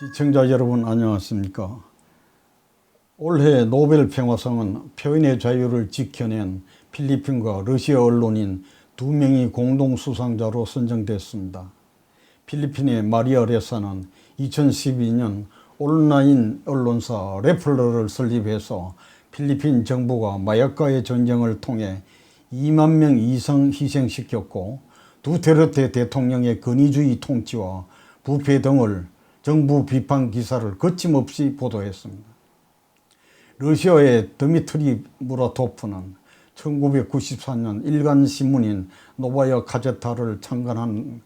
시청자 여러분 안녕하십니까. 올해 노벨 평화상은 표현의 자유를 지켜낸 필리핀과 러시아 언론인 2명이 공동 수상자로 선정됐습니다. 필리핀의 마리아 레사는 2012년 온라인 언론사 레플러를 설립해서 필리핀 정부가 마약과의 전쟁을 통해 2만 명 이상 희생시켰고, 두테르테 대통령의 권위주의 통치와 부패 등을 정부 비판 기사를 거침없이 보도했습니다. 러시아의 드미트리 무라토프는 1994년 일간 신문인 노바야 가제타를 창간한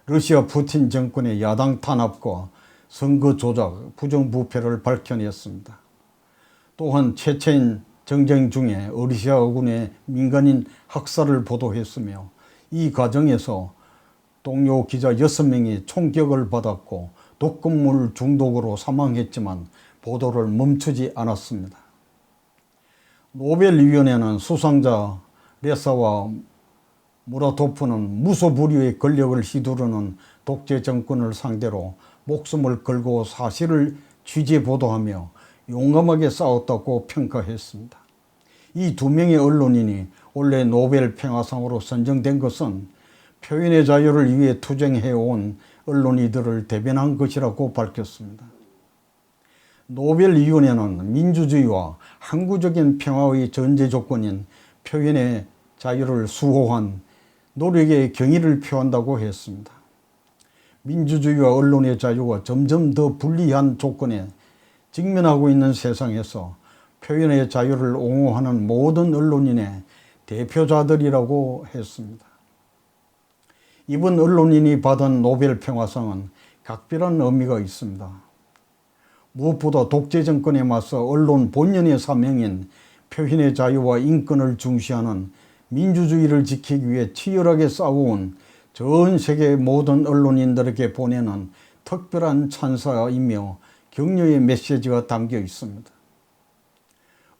러시아 푸틴 정권의 야당 탄압과 선거 조작, 부정부패를 밝혀냈습니다. 또한 체체인 정쟁 중에 러시아군의 민간인 학살을 보도했으며, 이 과정에서 동료 기자 6명이 총격을 받았고 독극물 중독으로 사망했지만 보도를 멈추지 않았습니다. 노벨위원회는 수상자 레사와 무라토프는 무소불위의 권력을 휘두르는 독재 정권을 상대로 목숨을 걸고 사실을 취재 보도하며 용감하게 싸웠다고 평가했습니다. 이 2명의 언론인이 올해 노벨 평화상으로 선정된 것은 표현의 자유를 위해 투쟁해온 언론인들을 대변한 것이라고 밝혔습니다. 노벨위원회는 민주주의와 항구적인 평화의 전제 조건인 표현의 자유를 수호한 노력에 경의를 표한다고 했습니다. 민주주의와 언론의 자유가 점점 더 불리한 조건에 직면하고 있는 세상에서 표현의 자유를 옹호하는 모든 언론인의 대표자들이라고 했습니다. 이번 언론인이 받은 노벨 평화상은 각별한 의미가 있습니다. 무엇보다 독재 정권에 맞서 언론 본연의 사명인 표현의 자유와 인권을 중시하는 민주주의를 지키기 위해 치열하게 싸워온 전 세계 모든 언론인들에게 보내는 특별한 찬사이며 격려의 메시지가 담겨 있습니다.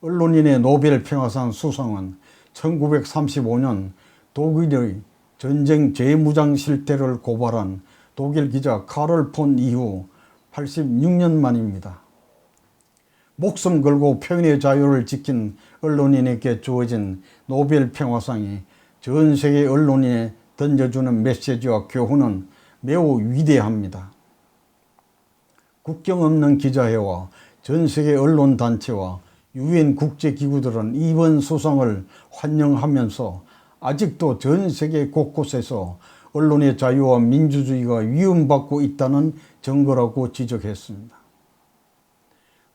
언론인의 노벨 평화상 수상은 1935년 독일의 전쟁 재무장 실태를 고발한 독일 기자 카를 폰 이후 86년 만입니다. 목숨 걸고 표현의 자유를 지킨 언론인에게 주어진 노벨 평화상이 전 세계 언론인에 던져주는 메시지와 교훈은 매우 위대합니다. 국경 없는 기자회와 전 세계 언론단체와 유엔 국제기구들은 이번 수상을 환영하면서 아직도 전 세계 곳곳에서 언론의 자유와 민주주의가 위협받고 있다는 증거라고 지적했습니다.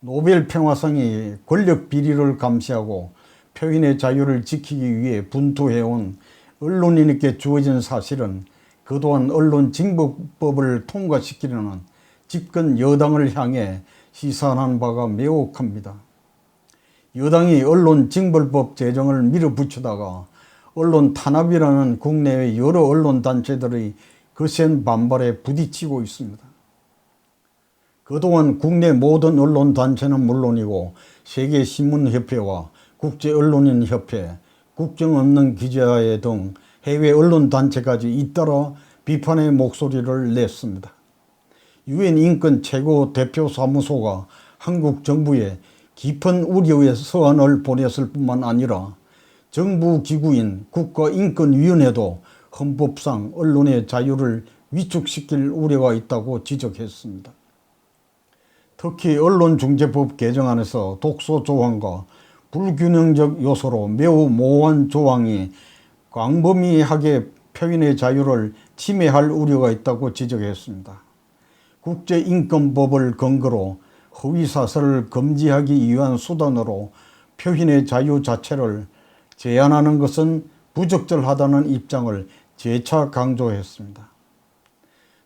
노벨 평화상이 권력 비리를 감시하고 표현의 자유를 지키기 위해 분투해온 언론인에게 주어진 사실은 그동안 언론징벌법을 통과시키려는 집권 여당을 향해 시사하는 바가 매우 큽니다. 여당이 언론징벌법 제정을 밀어붙이다가 언론 탄압이라는 국내외 여러 언론단체들의 거센 반발에 부딪히고 있습니다. 그동안 국내 모든 언론단체는 물론이고 세계신문협회와 국제언론인협회, 국정 없는 기자회 등 해외 언론단체까지 잇따라 비판의 목소리를 냈습니다. 유엔 인권 최고 대표 사무소가 한국 정부에 깊은 우려의 서한을 보냈을 뿐만 아니라 정부 기구인 국가인권위원회도 헌법상 언론의 자유를 위축시킬 우려가 있다고 지적했습니다. 특히 언론중재법 개정안에서 독소 조항과 불균형적 요소로 매우 모호한 조항이 광범위하게 표현의 자유를 침해할 우려가 있다고 지적했습니다. 국제인권법을 근거로 허위사설을 금지하기 위한 수단으로 표현의 자유 자체를 제한하는 것은 부적절하다는 입장을 재차 강조했습니다.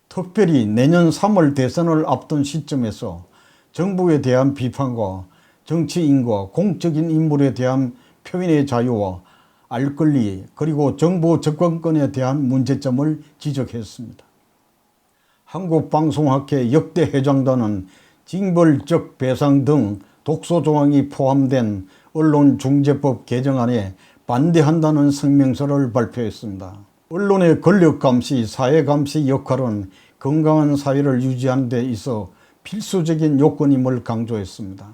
특별히 내년 3월 대선을 앞둔 시점에서 정부에 대한 비판과 정치인과 공적인 인물에 대한 표현의 자유와 알 권리, 그리고 정보 접근권에 대한 문제점을 지적했습니다. 한국방송학회 역대 회장단은 징벌적 배상 등 독소 조항이 포함된 언론중재법 개정안에 반대한다는 성명서를 발표했습니다. 언론의 권력 감시, 사회 감시 역할은 건강한 사회를 유지하는 데 있어 필수적인 요건임을 강조했습니다.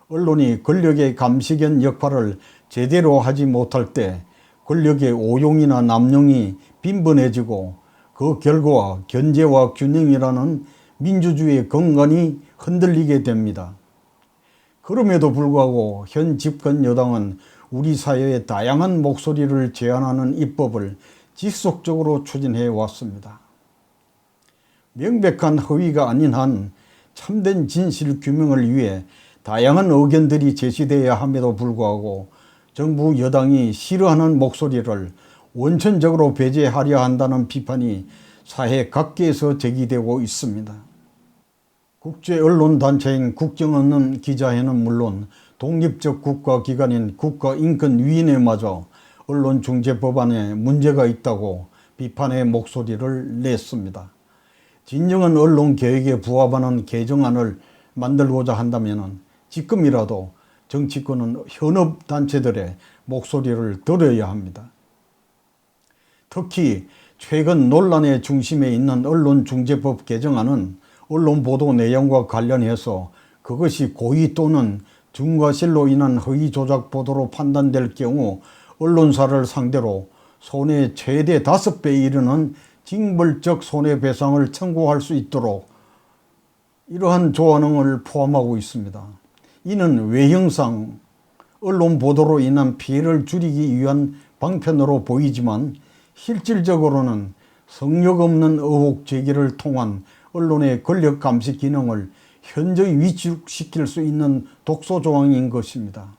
언론이 권력의 감시견 역할을 제대로 하지 못할 때 권력의 오용이나 남용이 빈번해지고 그 결과 견제와 균형이라는 민주주의의根幹이 흔들리게 됩니다. 그럼에도 불구하고 현 집권 여당은 우리 사회의 다양한 목소리를 제한하는 입법을 지속적으로 추진해 왔습니다. 명백한 허위가 아닌 한 참된 진실 규명을 위해 다양한 의견들이 제시되어야 함에도 불구하고 정부 여당이 싫어하는 목소리를 원천적으로 배제하려 한다는 비판이 사회 각계에서 제기되고 있습니다. 국제언론단체인 국정원은 기자회는 물론 독립적 국가기관인 국가인권위원회마저 언론중재법안에 문제가 있다고 비판의 목소리를 냈습니다. 진정한 언론개혁에 부합하는 개정안을 만들고자 한다면 지금이라도 정치권은 현업단체들의 목소리를 들어야 합니다. 특히 최근 논란의 중심에 있는 언론중재법 개정안은 언론 보도 내용과 관련해서 그것이 고의 또는 중과실로 인한 허위 조작 보도로 판단될 경우 언론사를 상대로 손해 최대 5배에 이르는 징벌적 손해배상을 청구할 수 있도록 이러한 조항을 포함하고 있습니다. 이는 외형상 언론 보도로 인한 피해를 줄이기 위한 방편으로 보이지만 실질적으로는 성역 없는 의혹 제기를 통한 언론의 권력 감시 기능을 현저히 위축시킬 수 있는 독소 조항인 것입니다.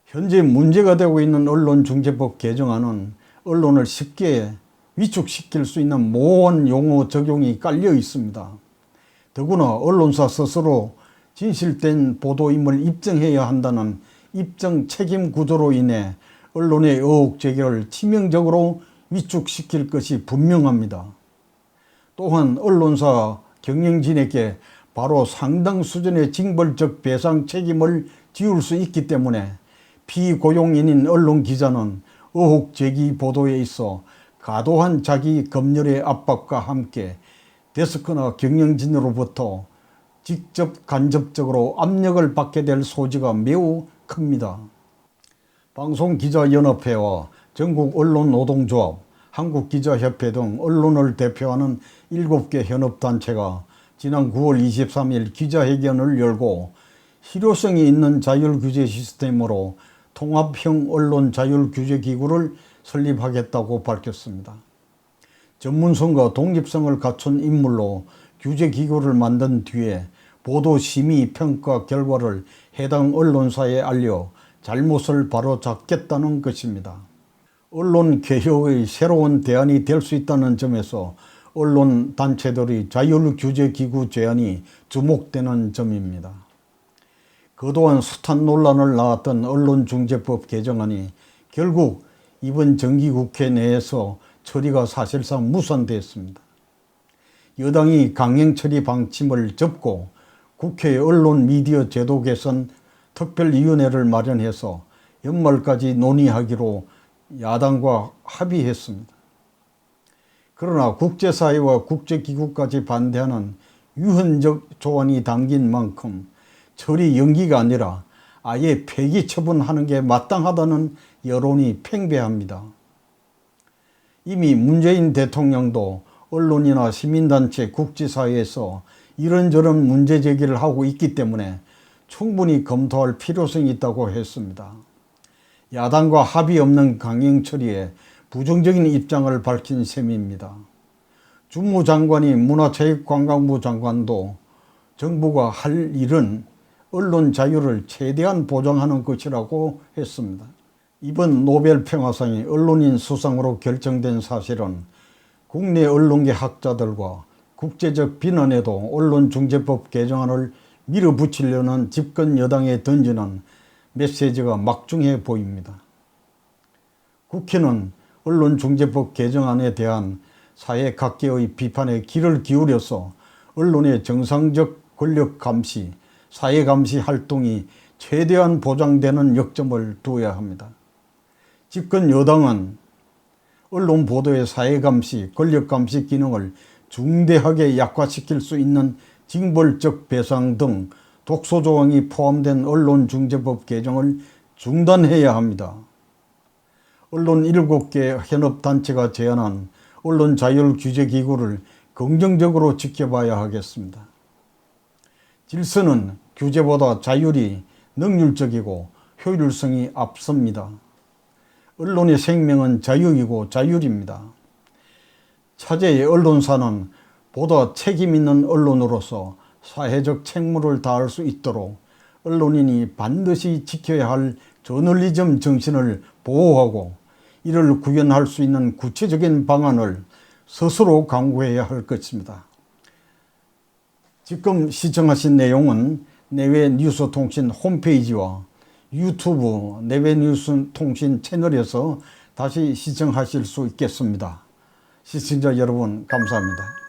현재 문제가 되고 있는 언론중재법 개정안은 언론을 쉽게 위축시킬 수 있는 모호한 용어 적용이 깔려 있습니다. 더구나 언론사 스스로 진실된 보도임을 입증해야 한다는 입증 책임 구조로 인해 언론의 의혹 제기를 치명적으로 위축시킬 것이 분명합니다. 또한 언론사 경영진에게 바로 상당 수준의 징벌적 배상 책임을 지울 수 있기 때문에 피고용인인 언론 기자는 의혹 제기 보도에 있어 과도한 자기 검열의 압박과 함께 데스크나 경영진으로부터 직접 간접적으로 압력을 받게 될 소지가 매우 큽니다. 방송기자연합회와 전국언론노동조합, 한국기자협회 등 언론을 대표하는 7개 현업단체가 지난 9월 23일 기자회견을 열고 실효성이 있는 자율규제 시스템으로 통합형 언론자율규제기구를 설립하겠다고 밝혔습니다. 전문성과 독립성을 갖춘 인물로 규제기구를 만든 뒤에 보도심의 평가 결과를 해당 언론사에 알려 잘못을 바로잡겠다는 것입니다. 언론개혁의 새로운 대안이 될 수 있다는 점에서 언론단체들의 자율규제기구 제안이 주목되는 점입니다. 그동안 숱한 논란을 낳았던 언론중재법 개정안이 결국 이번 정기국회 내에서 처리가 사실상 무산됐습니다. 여당이 강행 처리 방침을 접고 국회 언론미디어 제도 개선 특별위원회를 마련해서 연말까지 논의하기로 야당과 합의했습니다. 그러나 국제사회와 국제기구까지 반대하는 유연적 조언이 담긴 만큼 처리 연기가 아니라 아예 폐기 처분하는 게 마땅하다는 여론이 팽배합니다. 이미 문재인 대통령도 언론이나 시민단체, 국제사회에서 이런저런 문제 제기를 하고 있기 때문에 충분히 검토할 필요성이 있다고 했습니다. 야당과 합의 없는 강행 처리에 부정적인 입장을 밝힌 셈입니다. 주무장관이 문화체육관광부 장관도 정부가 할 일은 언론 자유를 최대한 보장하는 것이라고 했습니다. 이번 노벨평화상이 언론인 수상으로 결정된 사실은 국내 언론계 학자들과 국제적 비난에도 언론중재법 개정안을 밀어붙이려는 집권 여당에 던지는 메시지가 막중해 보입니다. 국회는 언론중재법 개정안에 대한 사회 각계의 비판에 귀를 기울여서 언론의 정상적 권력 감시, 사회 감시 활동이 최대한 보장되는 역점을 두어야 합니다. 집권 여당은 언론 보도의 사회 감시, 권력 감시 기능을 중대하게 약화시킬 수 있는 징벌적 배상 등 독소 조항이 포함된 언론중재법 개정을 중단해야 합니다. 언론 7개 현업단체가 제안한 언론자율규제기구를 긍정적으로 지켜봐야 하겠습니다. 질서는 규제보다 자율이 능률적이고 효율성이 앞섭니다. 언론의 생명은 자유이고 자율입니다. 차제의 언론사는 보다 책임있는 언론으로서 사회적 책무를 다할 수 있도록 언론인이 반드시 지켜야 할 저널리즘 정신을 보호하고 이를 구현할 수 있는 구체적인 방안을 스스로 강구해야 할 것입니다. 지금 시청하신 내용은 내외뉴스통신 홈페이지와 유튜브 내외뉴스통신 채널에서 다시 시청하실 수 있겠습니다. 시청자 여러분 감사합니다.